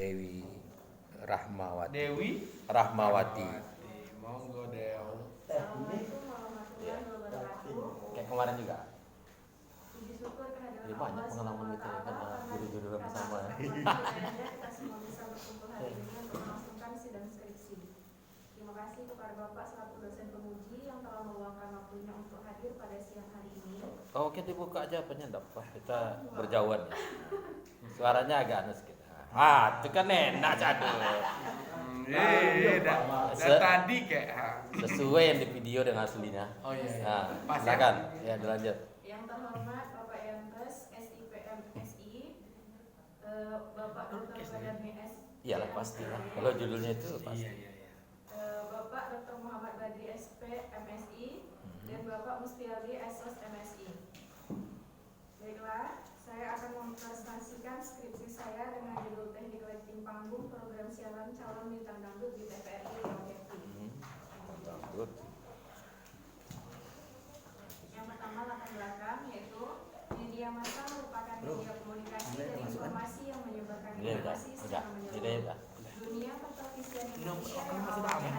Dewi Rahmawati. Dewi Rahmawati. Monggo Dew. Assalamualaikum warahmatullahi wabarakatuh. Kayak kemarin juga. Puji syukur kehadiran Jadi banyak Allah pengalaman SWT kita ya, kan, karena guru-guru karena bersama. kita semua bisa berkumpul hari ini untuk melangsungkan sidang skripsi. Terima kasih kepada Bapak selaku dosen penguji yang telah meluangkan waktunya untuk hadir pada siang hari ini. Oh, kita buka aja apanya enggak apa. Kita berjauhan ya. Suaranya agak aneh sedikit. Itu kan enak jadul. Dan tadi kayak Sesuai yang di video dengan aslinya. Oh iya. Nah, Pas ya? silakan. Ya, dilanjut. Yang terhormat Bapak Yankes, SIPM SI, Bapak Dr. Badami S. Iyalah pastilah. Kalau judulnya itu pasti. Iya. Bapak Dr. Muhammad Badri SP MSI dan Bapak Mustiali SOS MSI. Baiklah, saya akan mempresentasikan skripsi saya dengan judul Teknik Lighting Panggung Program Siaran Calon Bintang Dangdut di TVRI Riau Kepri. Dangdut. Yang pertama latar belakang yaitu media massa merupakan media komunikasi dan informasi yang menyebarkan informasi secara menyeluruh. Dunia pertelevisian Indonesia yang awalnya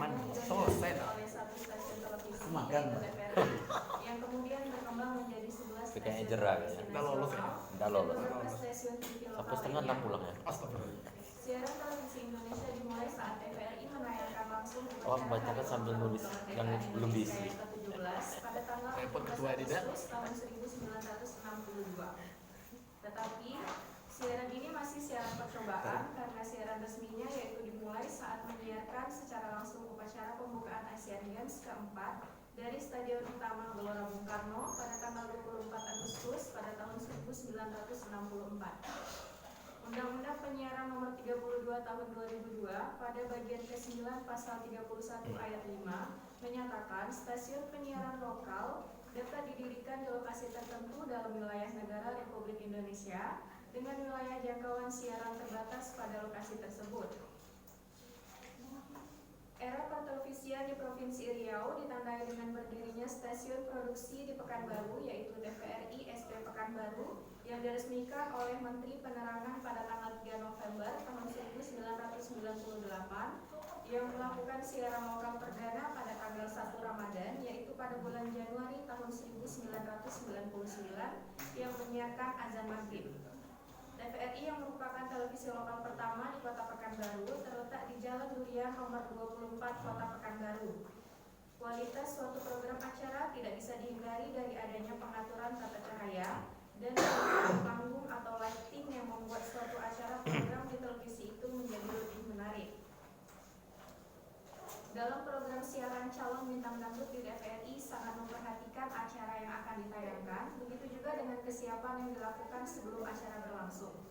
oleh satu stasiun televisi yaitu TVRI yang kemudian berkembang menjadi 11 stasiun Kayak jerah ya. Nggak lolos ya? Nggak lolos. beberapa stasiun TV Sampai lokal setengah lainnya. pulang ya. Astagfirullah. Siaran televisi Indonesia dimulai saat TVRI menayangkan langsung Oh, membacakan sambil nulis yang belum diisi. ke-17 pada tanggal Repot 17 ketua tidak? Agustus tahun 1962. Tetapi siaran ini masih siaran percobaan karena siaran resminya yaitu dimulai saat menyiarkan secara langsung upacara pembukaan Asian Games keempat dari Stadion Utama Gelora Bung Karno pada tanggal 24 Agustus pada tahun 1964. Undang-Undang Penyiaran Nomor 32 Tahun 2002 pada bagian ke-9 Pasal 31 Ayat 5 menyatakan stasiun penyiaran lokal dapat didirikan di lokasi tertentu dalam wilayah negara Republik Indonesia dengan wilayah jangkauan siaran terbatas pada lokasi tersebut. Era pertelevisian di Provinsi Riau ditandai dengan berdirinya stasiun produksi di Pekanbaru yaitu TVRI SP Pekanbaru yang diresmikan oleh Menteri Penerangan pada tanggal 3 November tahun 1998 yang melakukan siaran lokal perdana pada tanggal 1 Ramadan yaitu pada bulan Januari tahun 1999 yang menyiarkan azan maghrib. TVRI yang merupakan televisi lokal pertama di Kota Pekanbaru terletak di Jalan Durian nomor 24 Kota Pekanbaru. Kualitas suatu program acara tidak bisa dihindari dari adanya pengaturan tata cahaya dan panggung atau lighting yang membuat suatu acara program di televisi itu menjadi lebih menarik. Dalam program siaran calon bintang dangdut di TVRI sangat memperhatikan acara yang akan ditayangkan, begitu juga dengan kesiapan yang dilakukan sebelum acara berlangsung.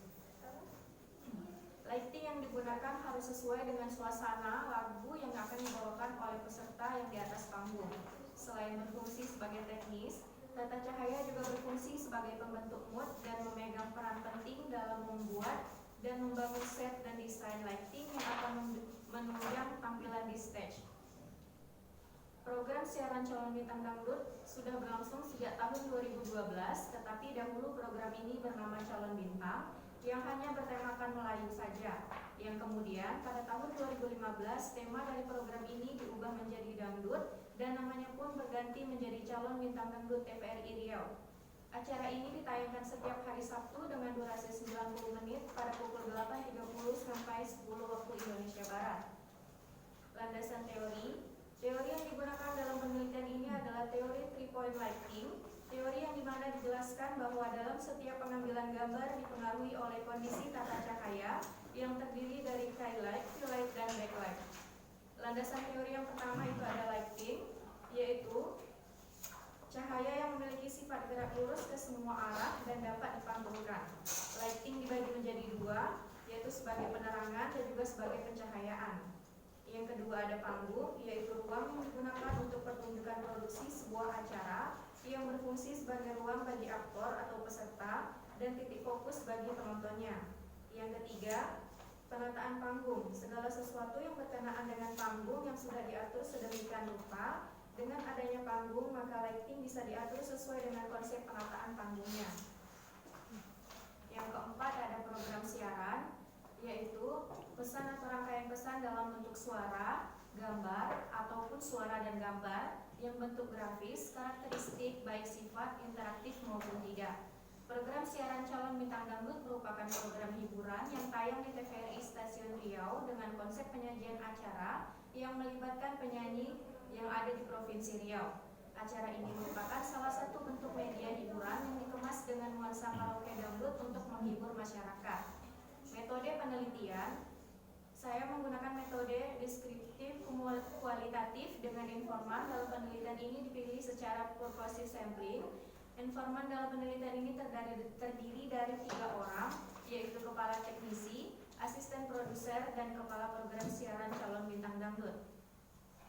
Lighting yang digunakan harus sesuai dengan suasana lagu yang akan dibawakan oleh peserta yang di atas panggung. Selain berfungsi sebagai teknis, tata cahaya juga berfungsi sebagai pembentuk mood dan memegang peran penting dalam membuat dan membangun set dan desain lighting yang akan menunjang tampilan di stage. Program siaran calon bintang dangdut sudah berlangsung sejak tahun 2012, tetapi dahulu program ini bernama Calon Bintang yang hanya bertemakan Melayu saja. Yang kemudian pada tahun 2015 tema dari program ini diubah menjadi dangdut dan namanya pun berganti menjadi Calon Bintang Dangdut TVRI Riau. Acara ini ditayangkan setiap hari Sabtu dengan durasi 90 menit pada pukul 8.30 sampai 10 waktu Indonesia Barat. Landasan teori yang digunakan dalam penelitian ini adalah teori 3-point lighting, teori yang dimana dijelaskan bahwa dalam setiap pengambilan gambar dipengaruhi oleh kondisi tata cahaya yang terdiri dari skylight, light, dan backlight. Landasan teori yang pertama itu ada lighting, yaitu cahaya yang memiliki sifat gerak lurus ke semua arah dan dapat dipanggungkan. Lighting dibagi menjadi dua, yaitu sebagai penerangan dan juga sebagai pencahayaan. Yang kedua ada panggung, yaitu ruang yang digunakan untuk pertunjukan produksi sebuah acara yang berfungsi sebagai ruang bagi aktor atau peserta dan titik fokus bagi penontonnya. Yang ketiga, penataan panggung, segala sesuatu yang berkenaan dengan panggung yang sudah diatur sedemikian rupa. Dengan adanya panggung, maka lighting bisa diatur sesuai dengan konsep penataan panggungnya. Yang keempat ada program siaran, yaitu pesan atau rangkaian pesan dalam bentuk suara, gambar, ataupun suara dan gambar yang bentuk grafis, karakteristik baik sifat interaktif maupun tidak. Program siaran calon bintang dangdut merupakan program hiburan yang tayang di TVRI Stasiun Riau dengan konsep penyajian acara yang melibatkan penyanyi yang ada di Provinsi Riau. Acara ini merupakan salah satu bentuk media hiburan yang dikemas dengan nuansa karaoke dangdut untuk menghibur masyarakat. Metode penelitian, saya menggunakan metode deskriptif kualitatif dengan informan. Dalam penelitian ini dipilih secara purposive sampling. Informan dalam penelitian ini terdiri dari 3 orang, yaitu kepala teknisi, asisten produser, dan kepala program siaran calon bintang dangdut.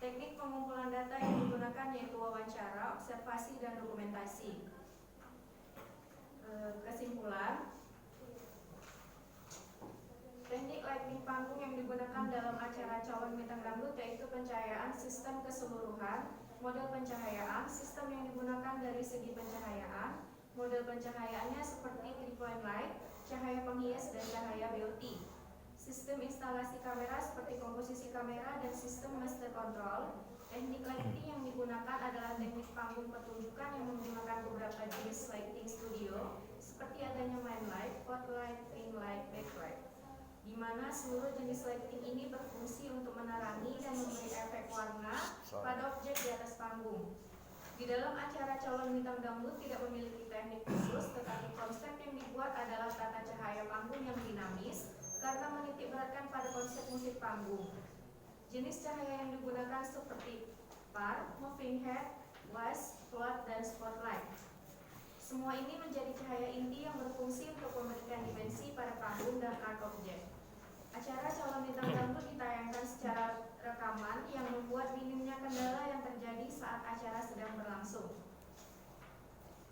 Teknik pengumpulan data yang digunakan yaitu wawancara, observasi, dan dokumentasi. Kesimpulan, teknik lighting panggung yang digunakan dalam acara calon bintang dangdut yaitu pencahayaan sistem keseluruhan, model pencahayaan, sistem yang digunakan dari segi pencahayaan, model pencahayaannya seperti 3-point light, cahaya penghias, dan cahaya BOT. Sistem instalasi kamera seperti komposisi kamera dan sistem master control. Teknik lighting yang digunakan adalah teknik panggung pertunjukan yang menggunakan beberapa jenis lighting studio seperti adanya main light, spotlight, ring light, backlight, di mana seluruh jenis lighting ini berfungsi untuk menerangi dan memberi efek warna pada objek di atas panggung. Di dalam acara calon bintang dangdut tidak memiliki teknik khusus, tetapi konsep yang dibuat adalah tata cahaya panggung yang dinamis karena menitik beratkan pada konsep musik panggung. Jenis cahaya yang digunakan seperti par, moving head, flash, flood, dan spotlight. Semua ini menjadi cahaya inti yang berfungsi untuk memberikan dimensi pada panggung dan art object. Acara calon bintang dangdut ditayangkan secara rekaman yang membuat minimnya kendala yang terjadi saat acara sedang berlangsung.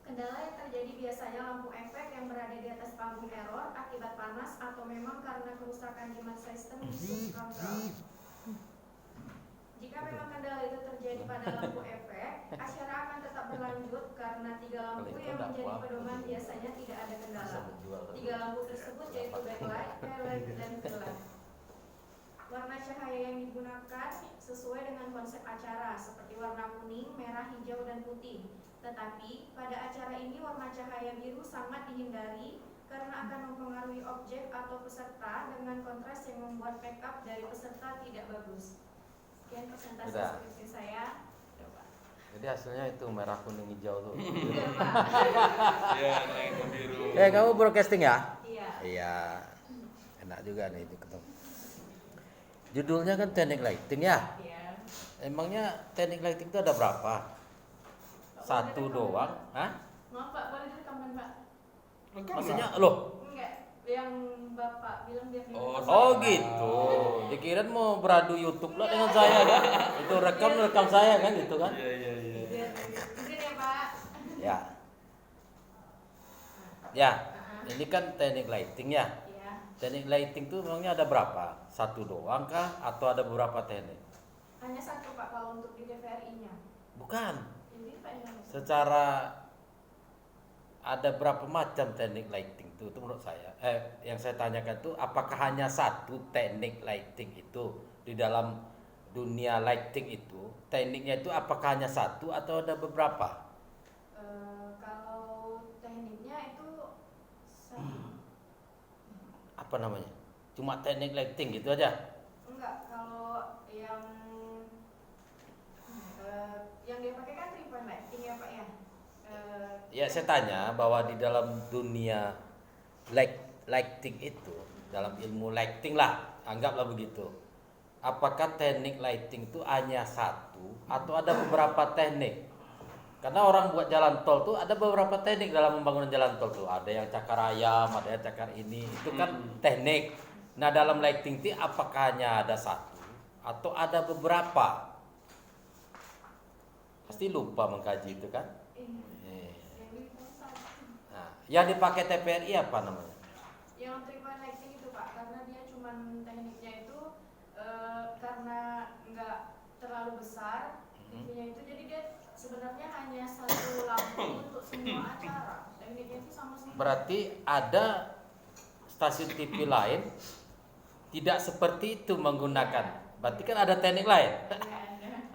Kendala yang terjadi biasanya lampu efek yang berada di atas panggung error akibat panas atau memang karena kerusakan di sistem kontrol. Jika memang kendala itu terjadi pada lampu efek, acara akan tetap berlanjut karena 3 lampu yang menjadi pedoman biasanya tidak ada kendala. 3 lampu tersebut yaitu backlight, taillight, dan taillight. Warna cahaya yang digunakan sesuai dengan konsep acara seperti warna kuning, merah, hijau, dan putih. Tetapi pada acara ini warna cahaya biru sangat dihindari karena akan mempengaruhi objek atau peserta dengan kontras yang membuat make up dari peserta tidak bagus. Sekian presentasi skripsi saya. Jadi hasilnya itu merah, kuning, hijau tuh. Iya, Pak. Iya, naik ke biru. Kamu broadcasting ya? Iya. Iya. Enak juga nih itu ketemu. Judulnya kan teknik lighting ya? Iya. Emangnya teknik lighting itu ada berapa? Satu doang? Hah? Maaf Pak, boleh direkaman Pak? Maksudnya loh? Enggak, yang Bapak bilang dia Oh gitu. Dikirain mau beradu YouTube lah dengan saya kan? Itu rekam saya kan gitu kan? Iya. Izin ya Pak. Ya. Ya. Ini kan teknik lighting ya. Iya. Teknik lighting tuh memangnya ada berapa? Satu doang kah? Atau ada beberapa teknik? Hanya satu Pak kalau untuk di TVRI-nya. Bukan. Ini Pak yang Secara ada berapa macam teknik lighting itu menurut saya. Yang saya tanyakan tuh apakah hanya satu teknik lighting itu di dalam dunia lighting itu tekniknya itu apakah hanya satu atau ada beberapa? Kalau tekniknya itu Apa namanya? Cuma teknik lighting gitu aja? enggak, kalau yang dia pakai kan 3-point lighting ya Pak ya. Ya saya tanya bahwa di dalam dunia lighting itu, dalam ilmu lighting lah, anggaplah begitu. Apakah teknik lighting itu hanya satu atau ada beberapa teknik? Karena orang buat jalan tol tuh ada beberapa teknik dalam pembangunan jalan tol tuh. Ada yang cakar ayam, ada yang cakar ini, itu kan teknik. Nah dalam lighting itu apakah hanya ada satu atau ada beberapa? Pasti lupa mengkaji itu kan? Nah, yang dipakai TVRI apa namanya? Yang 3-point lighting itu Pak, karena dia cuman tekniknya itu karena nggak terlalu besar, itu jadi dia sebenarnya hanya satu lampu untuk semua acara. Tekniknya itu sama semua. Berarti ada stasiun TV lain tidak seperti itu menggunakan. Berarti kan ada teknik lain.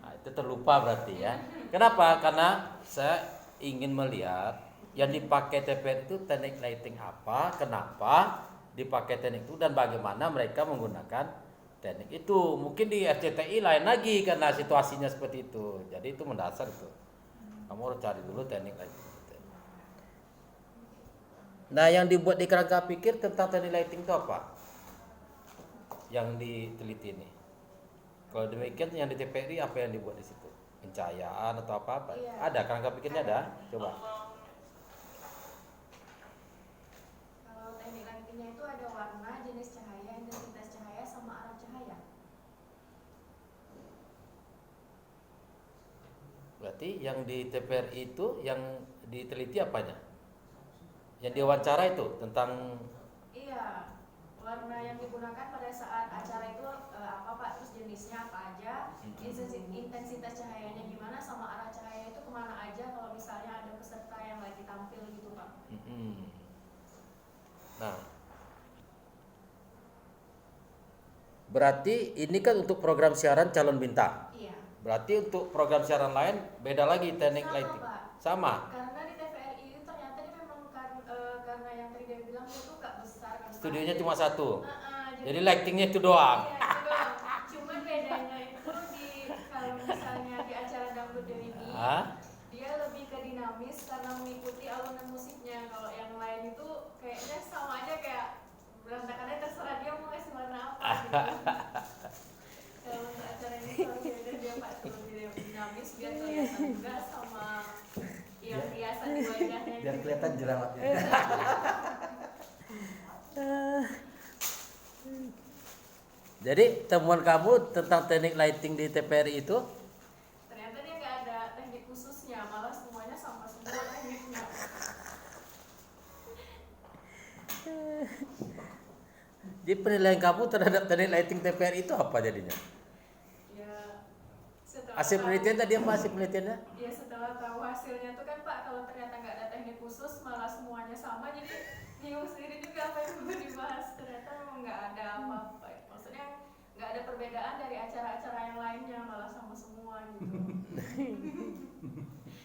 Nah, itu terlupa berarti ya. Kenapa? Karena saya ingin melihat yang dipakai TPR itu teknik lighting apa, kenapa dipakai teknik itu, dan bagaimana mereka menggunakan teknik itu. Mungkin di RCTI lain lagi karena situasinya seperti itu. Jadi itu mendasar itu. Kamu harus cari dulu teknik lighting. Nah, yang dibuat di kerangka pikir tentang teknik lighting itu apa? Yang diteliti ini. Kalau demikian yang di TPRI apa yang dibuat di situ? Pencahayaan atau apa-apa? Iya. Ada kerangka pikirnya ada? Coba. Kalau teknik lightingnya itu ada warna, jenis cahaya, intensitas cahaya, sama arah cahaya. Berarti yang di TPRI itu yang diteliti apanya? Yang diwawancara itu tentang Iya, warna yang digunakan pada saat acara itu apa Pak? Terus jenisnya apa aja? Intensitas cahayanya gimana? Sama arah cahaya itu kemana aja? Kalau misalnya ada peserta yang lagi tampil gitu Pak. Nah, berarti ini kan untuk program siaran calon bintang. Iya. Berarti untuk program siaran lain beda lagi teknik Sama, lighting. Pak. Sama. Karena di TVRI itu ternyata dia memang karena yang tadi dia bilang itu gak besar kan. Pak. Studionya cuma satu. Jadi Jadi lightingnya itu doang. iya, itu doang. Cuman bedanya itu di kalau misalnya di acara dangdut ini dia lebih ke dinamis karena mengikuti alunan musiknya. Kalau yang lain itu kayaknya sama aja kayak berantakannya, terserah dia mau ngasih warna apa gitu. Kalau untuk acara ini selalu beda dia Pak, lebih dinamis biar kelihatan juga sama yang hiasan di wajahnya. Biar kelihatan jerawatnya. Jadi temuan kamu tentang teknik lighting di TPRI itu Ternyata dia nggak ada teknik khususnya, malah semuanya sama semua tekniknya. di penilaian kamu terhadap teknik lighting TPRI itu apa jadinya? Ya, setelah Hasil tahu- penelitian tadi apa hasil penelitiannya? Ya setelah tahu hasilnya tuh kan Pak, kalau ternyata nggak ada teknik khusus malah semuanya sama, jadi bingung sendiri juga apa yang mau dibahas. Ternyata memang nggak ada apa-apa. Maksudnya nggak ada perbedaan dari acara-acara yang lainnya, malah sama semua gitu.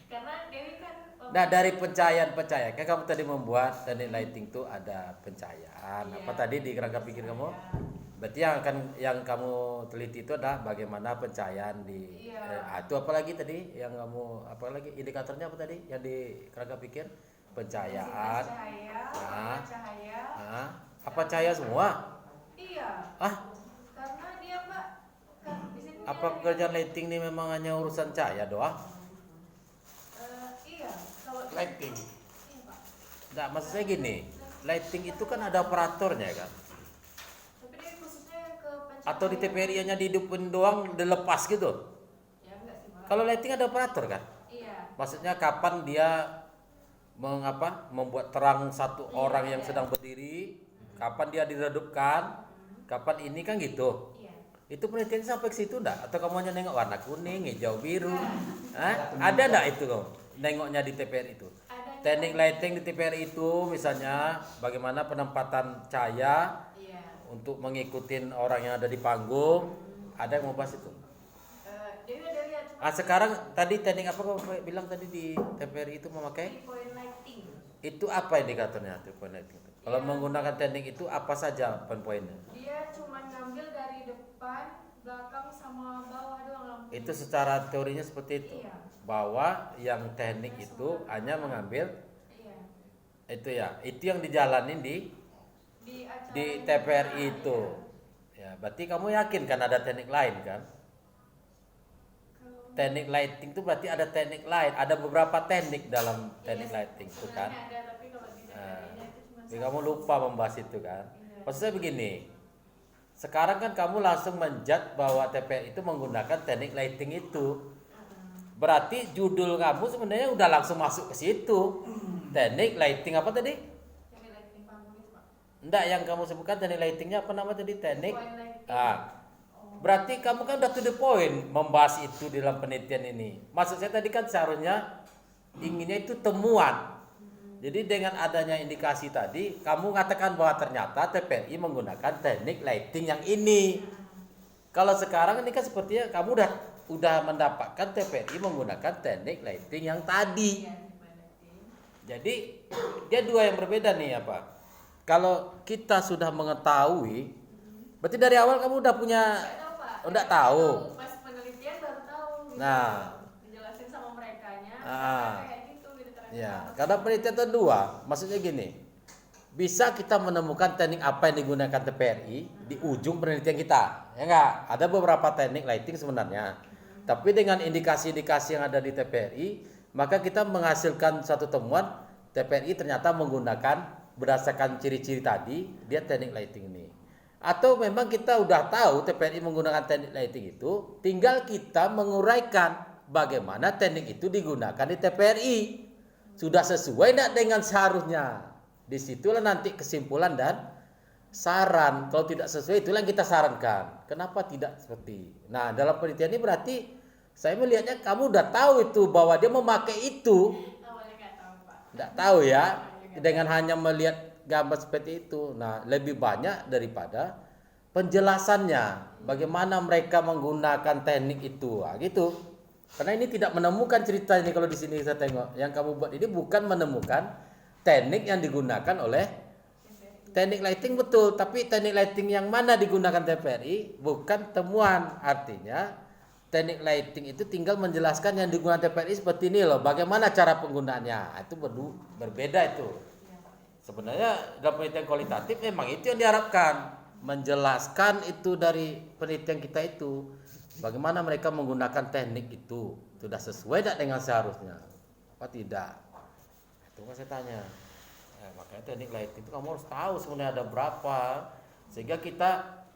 Karena Dewi kan Nah, dari pencahayaan kan kamu tadi membuat teknik lighting itu ada pencahayaan. Iya. Apa tadi di kerangka pikir kamu? Berarti yang kamu teliti itu adalah bagaimana pencahayaan di Iya. itu apa lagi tadi yang kamu apa lagi indikatornya apa tadi yang di kerangka pikir? Pencahayaan. cahaya, Ah. cahaya. Apa cahaya semua? Iya. Ah, Karena dia Pak, kan di sini apa dia- pekerjaan lighting ini memang hanya urusan cahaya doang? Iya, kalau Lighting. Iya Pak. Enggak, maksud saya gini, lighting itu kan ada operatornya kan? Tapi dia khususnya ke pencahayaan. Atau di TPRI hanya dihidupin doang dilepas gitu? Ya enggak sih Pak. Kalau lighting ada operator kan? Iya. Maksudnya kapan dia membuat terang satu Iya, orang yang iya. sedang berdiri, kapan dia diredupkan, kapan ini kan gitu. Iya. Itu penelitian sampai ke situ enggak? Atau kamu hanya nengok warna kuning, hijau, biru? Hah? Ada enggak itu kamu? Nengoknya di TPRI itu? Ada Teknik lighting di TPRI itu misalnya bagaimana penempatan cahaya Iya. untuk mengikuti orang yang ada di panggung. Ada yang mau bahas itu? Dewi ada lihat cuma Sekarang tadi teknik apa kamu bilang tadi di TPRI itu memakai? di point lighting. Itu apa indikatornya tuh point lighting itu? Kalau Iya. menggunakan teknik itu apa saja poin-poinnya? Dia cuma ngambil dari depan, belakang sama bawah doang lampu. Itu secara teorinya seperti itu. Iya. Bahwa yang teknik itu hanya mengambil Iya. itu ya, itu yang dijalanin Di acara di yang TPRI kita- itu. iya. Ya, berarti kamu yakin kan ada teknik lain kan? Kalau- Teknik lighting itu berarti ada teknik lain, ada beberapa teknik dalam teknik Iya, lighting itu kan. sebenarnya ada, tapi kalau di TPRI-nya itu cuma Jadi satu. kamu lupa membahas itu kan. Iya. Maksud saya begini. Sekarang kan kamu langsung menjudge bahwa TPRI itu menggunakan teknik lighting itu. Berarti judul kamu sebenarnya udah langsung masuk ke situ. Teknik lighting apa tadi? Teknik lighting panggung itu Pak. Enggak, yang kamu sebutkan teknik lightingnya apa nama tadi? Teknik. Point lighting. Berarti kamu kan udah to the point membahas itu dalam penelitian ini. Maksud saya tadi kan seharusnya inginnya itu temuan. Jadi dengan adanya indikasi tadi, kamu mengatakan bahwa ternyata TPRI menggunakan teknik lighting yang ini. Kalau sekarang ini kan sepertinya kamu udah mendapatkan TPRI menggunakan teknik lighting yang tadi. Jadi dia dua yang berbeda nih apa? Kalau kita sudah mengetahui, berarti dari awal kamu udah punya, Nggak tahu, Pak. udah tahu. Pas penelitian baru tahu gitu. Nah. Dijelasin sama merekanya, Ah. kayak gitu ternyata. Ya, karena penelitian itu dua, maksudnya gini. Bisa kita menemukan teknik apa yang digunakan TPRI di ujung penelitian kita. Ya enggak? Ada beberapa teknik lighting sebenarnya. Tapi dengan indikasi-indikasi yang ada di TPRI, maka kita menghasilkan satu temuan TPRI ternyata menggunakan berdasarkan ciri-ciri tadi, dia teknik lighting ini. Atau memang kita udah tahu TPRI menggunakan teknik lighting itu, tinggal kita menguraikan bagaimana teknik itu digunakan di TPRI. Sudah sesuai tidak dengan seharusnya. Disitulah nanti kesimpulan dan saran. Kalau tidak sesuai itulah yang kita sarankan. Kenapa tidak seperti? Nah, dalam penelitian ini berarti saya melihatnya kamu udah tahu itu bahwa dia memakai itu. Awalnya nggak tahu, Pak. Tidak tahu ya. Dengan hanya melihat gambar seperti itu. Nah, lebih banyak daripada penjelasannya. Bagaimana mereka menggunakan teknik itu. Nah, gitu. Karena ini tidak menemukan cerita ini kalau di sini saya tengok. Yang kamu buat ini bukan menemukan teknik yang digunakan oleh teknik lighting betul, tapi teknik lighting yang mana digunakan TPRI bukan temuan. Artinya teknik lighting itu tinggal menjelaskan yang digunakan TPRI seperti ini loh, bagaimana cara penggunaannya. Itu berbeda itu. Sebenarnya dalam penelitian kualitatif memang itu yang diharapkan, menjelaskan itu dari penelitian kita itu, bagaimana mereka menggunakan teknik itu sudah sesuai tidak dengan seharusnya apa tidak. Itu kan saya tanya. Makanya teknik lighting itu kamu harus tahu sebenarnya ada berapa, sehingga kita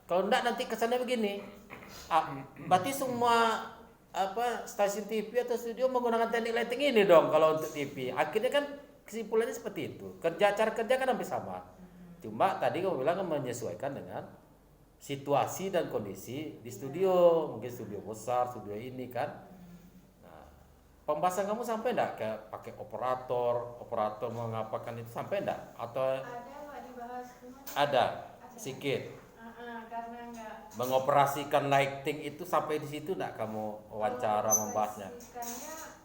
kalau enggak nanti kesannya begini. Berarti semua stasiun TV atau studio menggunakan teknik lighting ini dong kalau untuk TV. Akhirnya kan kesimpulannya seperti itu. Cara kerja kan hampir sama. Cuma tadi kamu bilang kan menyesuaikan dengan situasi dan kondisi di studio. Mungkin studio besar, studio ini kan. Pembahasan kamu sampai enggak kayak pakai operator mengapakan itu sampai enggak? Atau Ada, Pak, dibahas. ada sedikit Karena nggak mengoperasikan lighting itu sampai di situ enggak kamu wawancara membahasnya? spesifikannya